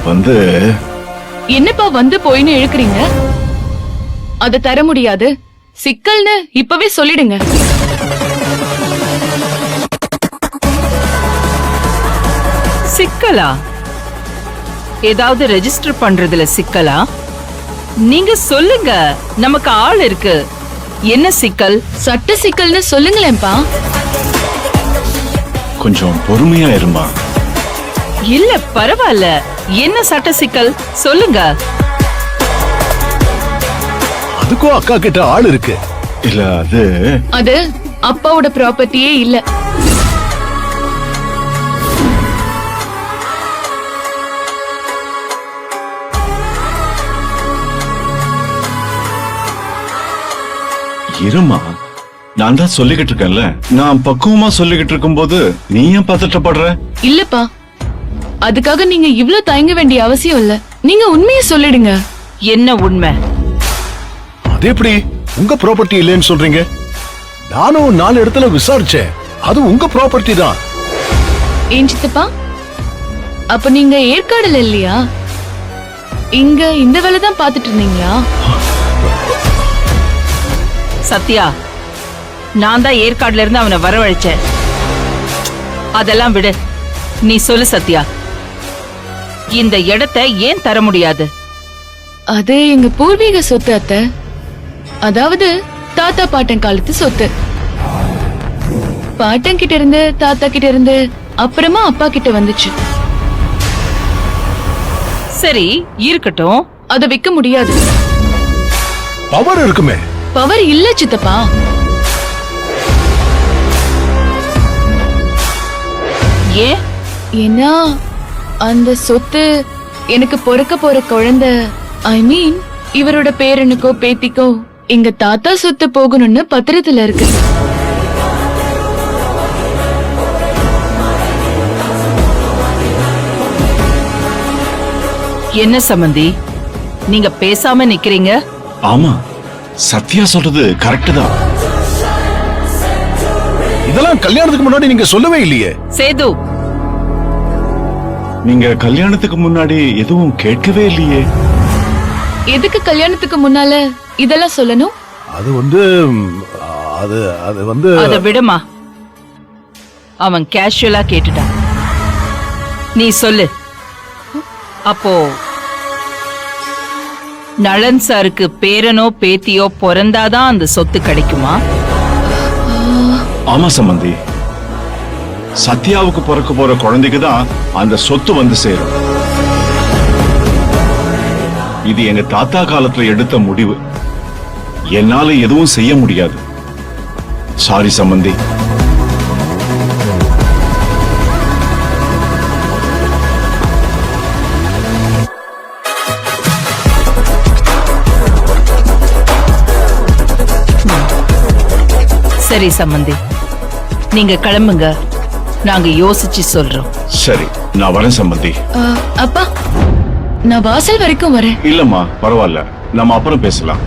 வந்து என்னப்பா வந்து போயின்னு இழுக்கிறீங்க? அத தர முடியாது, சிக்கல்னு இப்பவே சொல்லிடுங்க. சிக்கலா? ஏதாவது ரெஜிஸ்டர் பண்றதுல சிக்கலா? நீங்க சொல்லுங்க, நமக்கு ஆள் இருக்கு. என்ன சிக்கல்? சட்ட சிக்கல்னு சொல்லுங்களேன்பா. கொஞ்சம் பொறுமையா இருமா. இல்ல பரவாயில்ல, என்ன சட்ட சிக்கல் சொல்லுங்க. அதுக்கும் அக்கா கிட்ட ஆள் இருக்கு. இல்ல அது அப்பாவோட ப்ராப்பர்ட்டியே இல்ல. இருமா, நான் தான் சொல்லிக்கிட்டு இருக்கேன்ல. நான் பக்குவமா சொல்லிக்கிட்டு இருக்கும் போது நீ ஏன் பதட்டப்படுற? இல்லப்பா, அதுக்காக நீங்க இவ்ளோ தயங்க வேண்டிய அவசியம் இல்ல. நீங்க உண்மையை சொல்லிடுங்க. என்ன உண்மை? அது எப்படி உங்க ப்ராப்பர்ட்டி இல்லைன்னு சொல்றீங்க? நானும் 4 இடத்துல விசாரிச்சேன், அது உங்க ப்ராப்பர்ட்டி தான். ஏன் சித்தப்பா, அப்ப நீங்க ஏற்காடுல இல்லையா? இங்க இந்த வேலை தான் பாத்துட்டு இருந்தீங்களா? சத்யா, நான் தான் ஏற்காடுல இருந்து அவனை வரவழைச்சேன். அதெல்லாம் விடு, நீ சொல்லு சத்யா, இந்த இடத்தை ஏன் தர முடியாது? அது எங்க பூர்வீக சொத்து அத்தை. அதாவது தாத்தா பாட்டன் காலத்து சொத்து. பாட்டன் கிட்ட இருந்து தாத்தா கிட்ட இருந்து அப்புறமா அப்பா கிட்ட வந்துச்சு. சரி இருக்கட்டும், அதை விற்க முடியாது. பவர் இருக்குமே. பவர் இல்ல சித்தப்பா. ஏன்? ஏன்னா அந்த சொத்து எனக்கு பொறுக்க போற குழந்தை, ஐ மீன் இவரோட பேரனுக்கோ பேத்திக்கோ எங்க தாத்தா சொத்து போகணும்னு பத்திரத்துல இருக்கு. என்ன சம்பந்தி, நீங்க பேசாம நிக்கிறீங்க? ஆமா, சத்யா சொல்றது கரெக்ட் தான். இதெல்லாம் கல்யாணத்துக்கு முன்னாடி நீங்க சொல்லவே இல்லையே. சேது, நீங்க கல்யாணத்துக்கு முன்னாடி எதுவும் கேட்கவே இல்லையே. எதுக்கு கல்யாணத்துக்கு முன்னால இதெல்லாம் சொல்லணும்? அது வந்து அது வந்து அத விடுமா, அவன் கேஷுவலா கேட்டுட்டான். நீ சொல்லு. அப்போ நளன் சாருக்கு பேரனோ பேத்தியோ பிறந்தாதான் அந்த சொத்து கிடைக்குமா? ஆமா சம்பந்தி, சத்யாவுக்கு பிறக்க போற குழந்தைக்கு தான் அந்த சொத்து வந்து சேரும். இது எங்க தாத்தா காலத்துல எடுத்த முடிவு. என்னால எதுவும் செய்ய முடியாது. சாரி சம்பந்தி. சரி சம்பந்தி, நீங்க கிளம்புங்க, நாங்க யோசிச்சு சொல்றோம். சரி, நான் வரேன் சம்பந்தி. அப்பா, நான் வாசல் வரைக்கும் வரேன். இல்லம்மா பரவாயில்ல, நம்ம அப்புறம் பேசலாம்.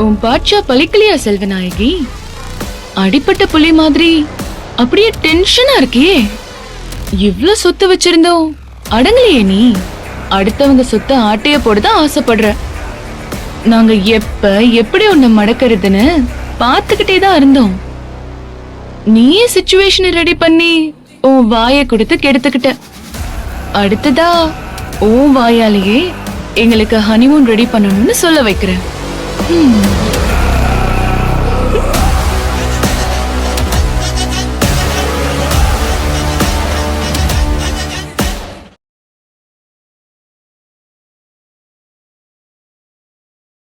உன் பாட்சா பலிக்கலையா செல்வநாயகி? அடிப்பட்ட புலி மாதிரி அப்படியே டென்ஷனா இருக்கே. இவ்ளோ சொத்து வச்சிருந்தோம், அடங்கலையே நீ. அடுத்தவங்க சொத்தை ஆட்டைய போடதான் ஆசைப்படுற. நாங்க எப்ப எப்படி உன்னை மடக்கிறதுன்னு பாத்துக்கிட்டே தான் இருந்தோம். நீயே சிச்சுவேஷனை ரெடி பண்ணி உன் வாயை கொடுத்து கெடுத்துக்கிட்ட. அடுத்ததா உன் வாயாலேயே எங்களுக்கு ஹனிமூன் ரெடி பண்ணணும்னு சொல்ல வைக்கிறேன்.